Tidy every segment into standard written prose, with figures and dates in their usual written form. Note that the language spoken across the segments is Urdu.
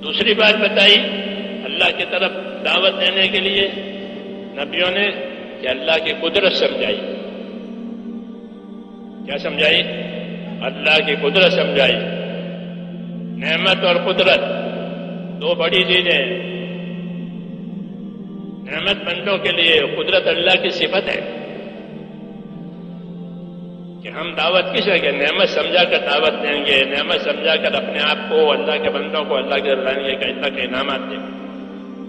دوسری بات بتائی اللہ کی طرف دعوت دینے کے لیے نبیوں نے کہ اللہ کی قدرت سمجھائی. کیا سمجھائی؟ اللہ کی قدرت سمجھائی. نعمت اور قدرت دو بڑی چیزیں ہیں. نعمت بندوں کے لیے، قدرت اللہ کی صفت ہے کہ ہم دعوت کس جگہ نعمت سمجھا کر دعوت دیں گے، نعمت سمجھا کر اپنے آپ کو اللہ کے بندوں کو اللہ کے لائیں کہ اللہ کے انعامات دیں گے.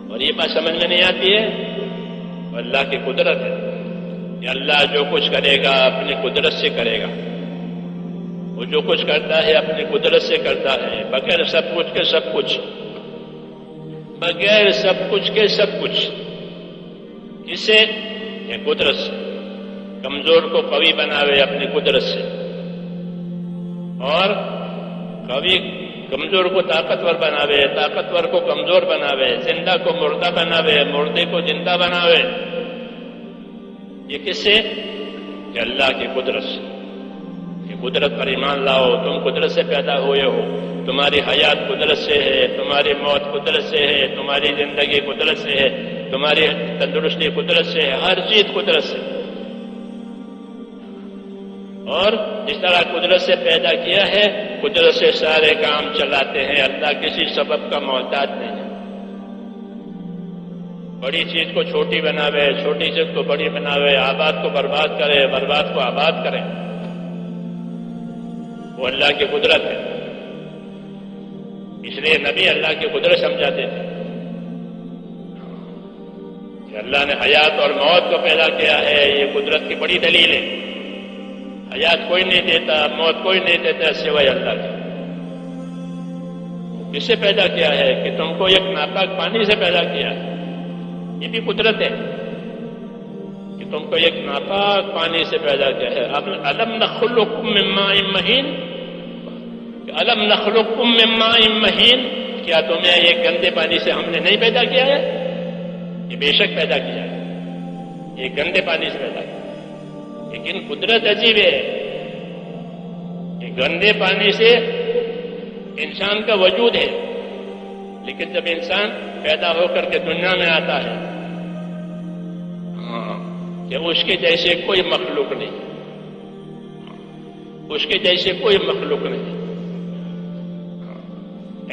اور یہ بات سمجھ میں نہیں آتی ہے. اور اللہ کی قدرت ہے کہ اللہ جو کچھ کرے گا اپنی قدرت سے کرے گا. وہ جو کچھ کرتا ہے اپنی قدرت سے کرتا ہے، بغیر سب کچھ کے سب کچھ، بغیر سب کچھ کے سب کچھ. کسے؟ یہ قدرت سے. کمزور کو قوی بناوے اپنی قدرت سے، اور قوی کمزور کو طاقتور بناوے، طاقتور کو کمزور بناوے، زندہ کو مردہ بناوے، مردے کو زندہ بناوے. یہ کس سے؟ کہ اللہ کی قدرت سے. کہ قدرت پر ایمان لاؤ. تم قدرت سے پیدا ہوئے ہو. تمہاری حیات قدرت سے ہے، تمہاری موت قدرت سے ہے، تمہاری زندگی قدرت سے ہے، تمہاری تندرستی قدرت سے ہے، ہر چیز قدرت سے. اور جس طرح قدرت سے پیدا کیا ہے قدرت سے سارے کام چلاتے ہیں. اللہ کسی سبب کا محتاج نہیں ہے. بڑی چیز کو چھوٹی بناوے، چھوٹی چیز کو بڑی بناوے، آباد کو برباد کرے، برباد کو آباد کرے. وہ اللہ کی قدرت ہے. اس لیے نبی اللہ کی قدرت سمجھاتے تھے کہ اللہ نے حیات اور موت کو پیدا کیا ہے. یہ قدرت کی بڑی دلیل ہے. حیات کوئی نہیں دیتا، موت کوئی نہیں دیتا سوائے اللہ کے. کس سے پیدا کیا ہے؟ کہ تم کو ایک ناپاک پانی سے پیدا کیا ہے. یہ بھی قدرت ہے کہ تم کو ایک ناپاک پانی سے پیدا کیا ہے. الم نخلقکم من ماء مہین، الم نخلقکم من ماء مہین، کیا تمہیں ایک گندے پانی سے ہم نے نہیں پیدا کیا ہے؟ یہ بے شک پیدا کیا ہے. یہ گندے پانی سے پیدا کیا. لیکن قدرت عجیب ہے کہ گندے پانی سے انسان کا وجود ہے، لیکن جب انسان پیدا ہو کر کے دنیا میں آتا ہے کہ اس کے جیسے کوئی مخلوق نہیں، اس کے جیسے کوئی مخلوق نہیں.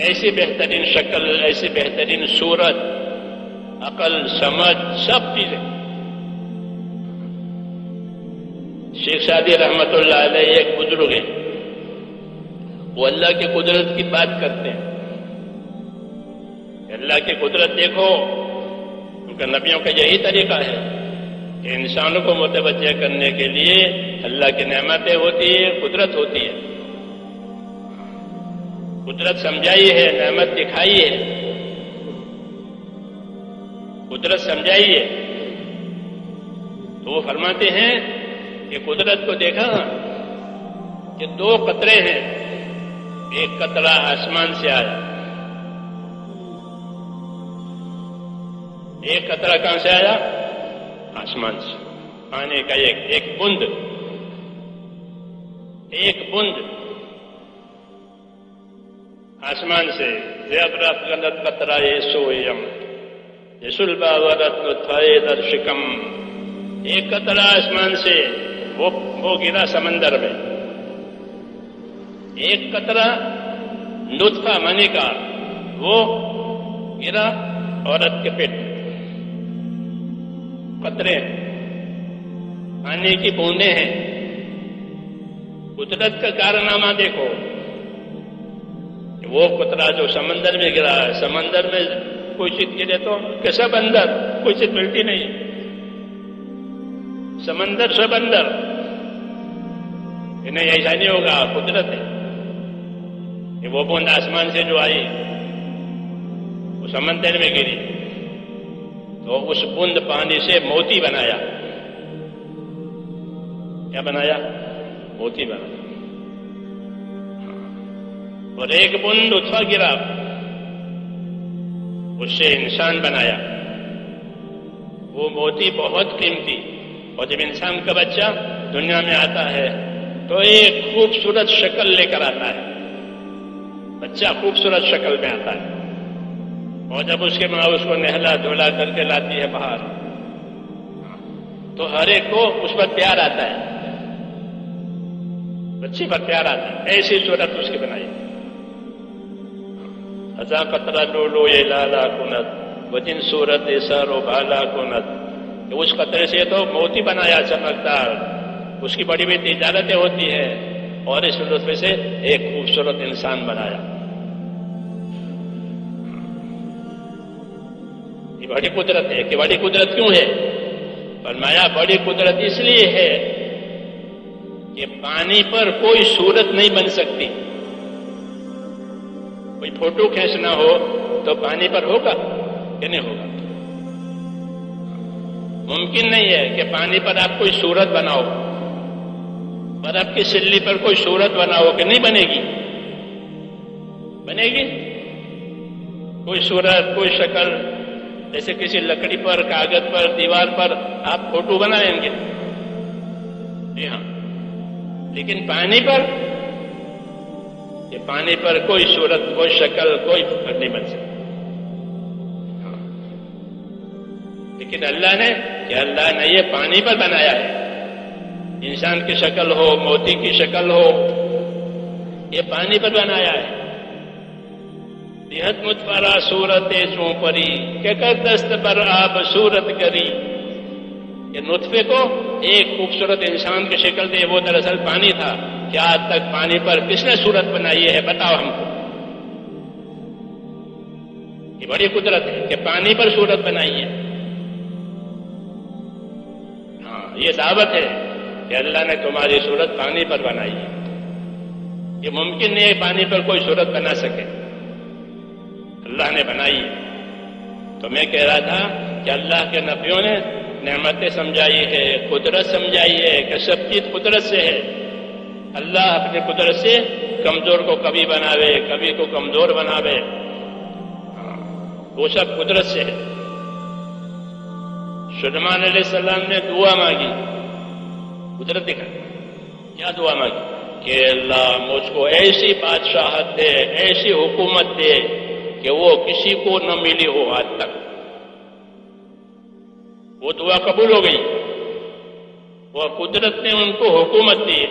ایسی بہترین شکل، ایسی بہترین صورت، عقل، سمجھ، سب چیزیں. شیخ سعدی رحمت اللہ علیہ ایک بزرگ ہیں، وہ اللہ کی قدرت کی بات کرتے ہیں. اللہ کی قدرت دیکھو. کیونکہ نبیوں کا یہی طریقہ ہے کہ انسانوں کو متوجہ کرنے کے لیے اللہ کی نعمتیں ہوتی ہے، قدرت ہوتی ہے. قدرت سمجھائی ہے، نعمت دکھائی ہے. قدرت سمجھائی ہے تو وہ فرماتے ہیں کہ قدرت کو دیکھا کہ دو قطرے ہیں. ایک قطرہ آسمان سے آیا، ایک قطرہ کہاں سے آیا؟ آسمان سے. پانی کا ایک بوند، ایک بوند آسمان سے. زیبرت غلط قطرہ سویم یسلبا ورت نطفہ در شکم. ایک قطرہ آسمان سے وہ گرا سمندر میں. ایک قطرہ نطفہ منی کا وہ گرا عورت کے پیٹ میں. قطرے پانی کی بوندیں ہیں. قدرت کا کارنامہ دیکھو کہ وہ قطرہ جو سمندر میں گرا ہے، سمندر میں کوئی چیز گرے تو کہ سب اندر، کوئی چیز ملتی نہیں. سمندر سب اندر. کہ نہیں ایسا نہیں ہوگا، قدرت ہے کہ وہ بوند آسمان سے جو آئی وہ سمندر میں گری تو اس بوند پانی سے موتی بنایا. کیا بنایا؟ موتی بنایا. اور ایک بوند نطفہ گرا، اس سے انسان بنایا. وہ موتی بہت قیمتی. اور جب انسان کا بچہ دنیا میں آتا ہے تو ایک خوبصورت شکل لے کر آتا ہے. بچہ خوبصورت شکل میں آتا ہے. اور جب اس کے ماں اس کو نہلا دھلا کر کے لاتی ہے باہر تو ہر ایک کو اس پر پیار آتا ہے، بچی پر پیار آتا ہے، ایسی صورت اس کی بنائی۔ ازاں قطرہ لولو یہ لالا کنت وجن صورت سر و بالا کنت، اس قطرے سے تو موتی بنایا چمکدار، اس کی بڑی بڑی تجارتیں ہوتی ہیں، اور اس لطف سے ایک خوبصورت انسان بنایا۔ یہ بڑی قدرت ہے کہ بڑی قدرت کیوں ہے؟ فرمایا بڑی قدرت اس لیے ہے کہ پانی پر کوئی صورت نہیں بن سکتی۔ کوئی فوٹو کھینچنا ہو تو پانی پر ہوگا کہ نہیں ہوگا؟ ممکن نہیں ہے کہ پانی پر آپ کوئی صورت بناؤ، برف کی سلی پر کوئی صورت بناؤ کہ نہیں بنے گی؟ بنے گی کوئی صورت، کوئی شکل، جیسے کسی لکڑی پر، کاغذ پر، دیوار پر آپ فوٹو بنائیں گے، جی ہاں، لیکن پانی پر، یہ پانی پر کوئی صورت، کوئی شکل، کوئی فکر نہیں بن سکتی۔ لیکن اللہ نے یہ پانی پر بنایا ہے، انسان کی شکل ہو، موتی کی شکل ہو، یہ پانی پر بنایا ہے۔ بہت متفرا صورت چوں پری کہ کر دست پر آپ صورت کری، یہ نطفے کو ایک خوبصورت انسان کی شکل دے، وہ دراصل پانی تھا۔ کیا آج تک پانی پر کس نے صورت بنائی ہے؟ بتاؤ ہم کو۔ یہ بڑی قدرت ہے کہ پانی پر صورت بنائی ہے۔ ہاں، یہ دعوت ہے کہ اللہ نے تمہاری صورت پانی پر بنائی ہے۔ یہ ممکن نہیں ہے پانی پر کوئی صورت بنا سکے، اللہ نے بنائی ہے۔ تو میں کہہ رہا تھا کہ اللہ کے نبیوں نے نعمتیں سمجھائی ہے، قدرت سمجھائی ہے کہ سب چیز قدرت سے ہے۔ اللہ اپنی قدرت سے کمزور کو کبھی بناوے، کبھی کو کمزور بناوے، وہ سب قدرت سے ہے۔ سلیمان علیہ السلام نے دعا مانگی، قدرت دکھا، کیا دعا مانگی؟ کہ اللہ مجھ کو ایسی بادشاہت دے، ایسی حکومت دے کہ وہ کسی کو نہ ملی ہو آج تک۔ وہ دعا قبول ہو گئی، وہ قدرت نے ان کو حکومت دی،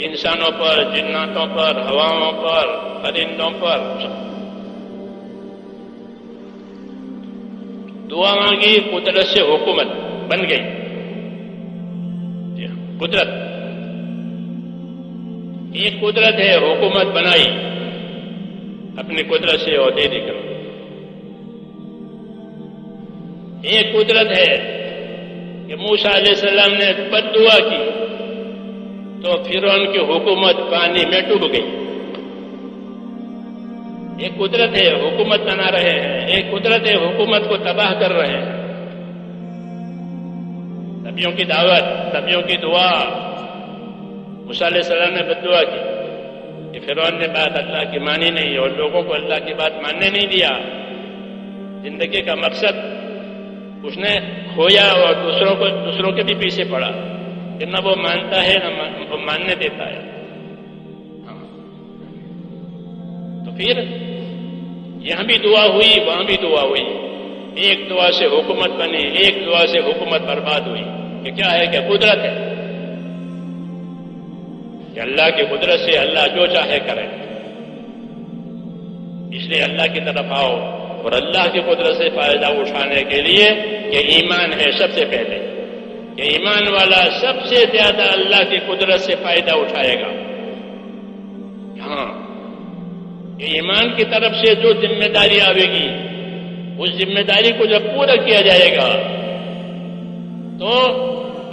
انسانوں پر، جناتوں پر، ہواؤں پر، پرندوں پر۔ دعا مانگی، قدرت سے حکومت بن گئی۔ قدرت، ایک قدرت ہے حکومت بنائی اپنی قدرت سے اور دے دی کر۔ ایک قدرت ہے کہ موسیٰ علیہ السلام نے بد دعا کی تو فرعون کی حکومت پانی میں ڈوب گئی۔ ایک قدرت ہے حکومت بنا رہے ہیں، ایک قدرت ہے حکومت کو تباہ کر رہے ہیں۔ نبیوں کی دعوت، نبیوں کی دعا، موسیٰ علیہ السلام نے بد دعا کی کہ فرعون نے بات اللہ کی مانی نہیں اور لوگوں کو اللہ کی بات ماننے نہیں دیا۔ زندگی کا مقصد اس نے کھویا اور دوسروں کے بھی پیچھے پڑا کہ نہ وہ مانتا ہے نہ وہ ماننے دیتا ہے۔ تو پھر یہاں بھی دعا ہوئی، وہاں بھی دعا ہوئی، ایک دعا سے حکومت بنی، ایک دعا سے حکومت برباد ہوئی۔ کہ کیا ہے کہ قدرت ہے کہ اللہ کی قدرت سے اللہ جو چاہے کرے۔ اس لیے اللہ کی طرف آؤ اور اللہ کی قدرت سے فائدہ اٹھانے کے لیے کہ ایمان ہے سب سے پہلے، کہ ایمان والا سب سے زیادہ اللہ کی قدرت سے فائدہ اٹھائے گا۔ ہاں، کہ ایمان کی طرف سے جو ذمہ داری آئے گی، اس ذمہ داری کو جب پورا کیا جائے گا تو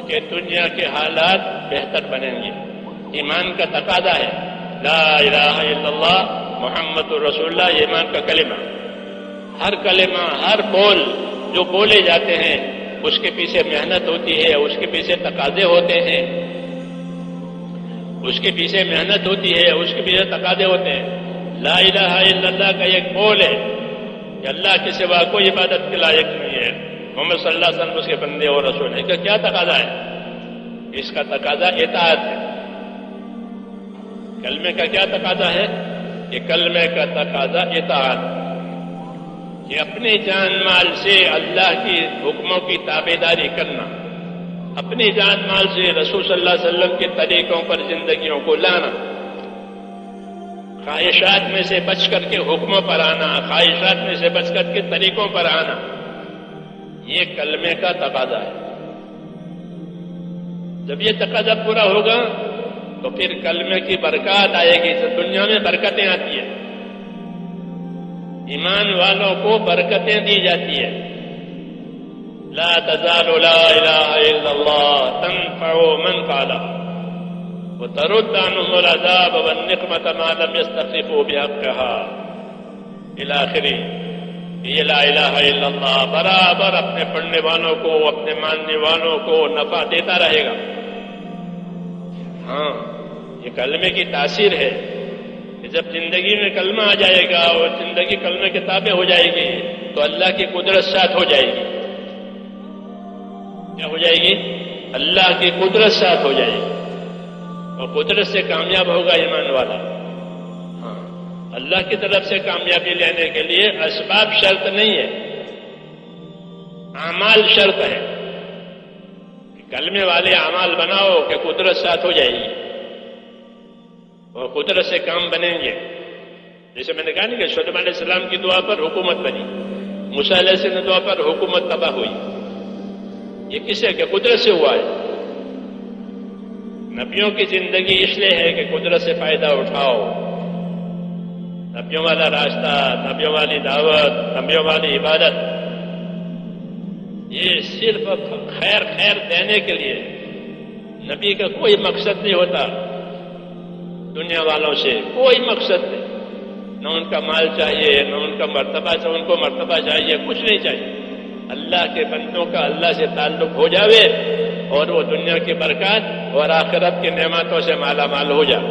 کہ دنیا کے حالات بہتر بنیں گے۔ ایمان کا تقاضا ہے، لا الہ الا اللہ محمد رسول اللہ، یہ ایمان کا کلمہ۔ ہر کلمہ، ہر بول جو بولے جاتے ہیں اس کے پیچھے محنت ہوتی ہے، اس کے پیچھے تقاضے ہوتے ہیں، اس کے پیچھے محنت ہوتی ہے، اس کے پیچھے تقاضے ہوتے ہیں۔ لا الہ الا اللہ کا ایک بول ہے کہ اللہ کے سوا کوئی عبادت کے لائق نہیں ہے، محمد صلی اللہ علیہ وسلم اس کے بندے اور رسول ہیں۔ کیا تقاضا ہے؟ اس کا تقاضا اطاعت ہے۔ کلمے کا کیا تقاضا ہے؟ کہ کلمے کا تقاضا اطاعت، کہ اپنے جان مال سے اللہ کی حکموں کی تابعداری کرنا، اپنی جان مال سے رسول صلی اللہ علیہ وسلم کے طریقوں پر زندگیوں کو لانا، خواہشات میں سے بچ کر کے حکموں پر آنا، خواہشات میں سے بچ کر کے طریقوں پر آنا، یہ کلمے کا تقاضا ہے۔ جب یہ تقاضا پورا ہوگا تو پھر کلمے کی برکات آئے گی، دنیا میں برکتیں آتی ہیں، ایمان والوں کو برکتیں دی جاتی ہیں۔ لا تزال لا الہ الا اللہ تنفع من قالها وترد عنهم العذاب والنقمة ما لم يستخفوا بحقها الى آخری۔ یہ لا الہ الا اللہ برابر اپنے پڑھنے والوں کو، اپنے ماننے والوں کو نفع دیتا رہے گا۔ ہاں، یہ کلمے کی تاثیر ہے کہ جب زندگی میں کلمہ آ جائے گا اور زندگی کلمے کے تابع ہو جائے گی تو اللہ کی قدرت ساتھ ہو جائے گی۔ کیا ہو جائے گی؟ اللہ کی قدرت ساتھ ہو جائے گی، اور قدرت سے کامیاب ہوگا ایمان والا۔ ہاں، اللہ کی طرف سے کامیابی لینے کے لیے اسباب شرط نہیں ہے، اعمال شرط ہے۔ کلمے والے اعمال بناؤ کہ قدرت ساتھ ہو جائے گی اور قدرت سے کام بنیں گے۔ جیسے میں نے کہا نہیں کہ شعیب علیہ السلام کی دعا پر حکومت بنی، موسیٰ علیہ السلام کی دعا پر حکومت تباہ ہوئی۔ یہ کسے کہ قدرت سے ہوا ہے۔ نبیوں کی زندگی اس لیے ہے کہ قدرت سے فائدہ اٹھاؤ، نبیوں والا راستہ، نبیوں والی دعوت، نبیوں والی عبادت، یہ صرف خیر دینے کے لیے۔ نبی کا کوئی مقصد نہیں ہوتا دنیا والوں سے، کوئی مقصد نہیں، نہ ان کا مال چاہیے، نہ ان کا مرتبہ چاہیے، ان کو مرتبہ چاہیے، کچھ نہیں چاہیے۔ اللہ کے بندوں کا اللہ سے تعلق ہو جاوے اور وہ دنیا کی برکات اور آخرت کی نعمتوں سے مالا مال ہو جائے۔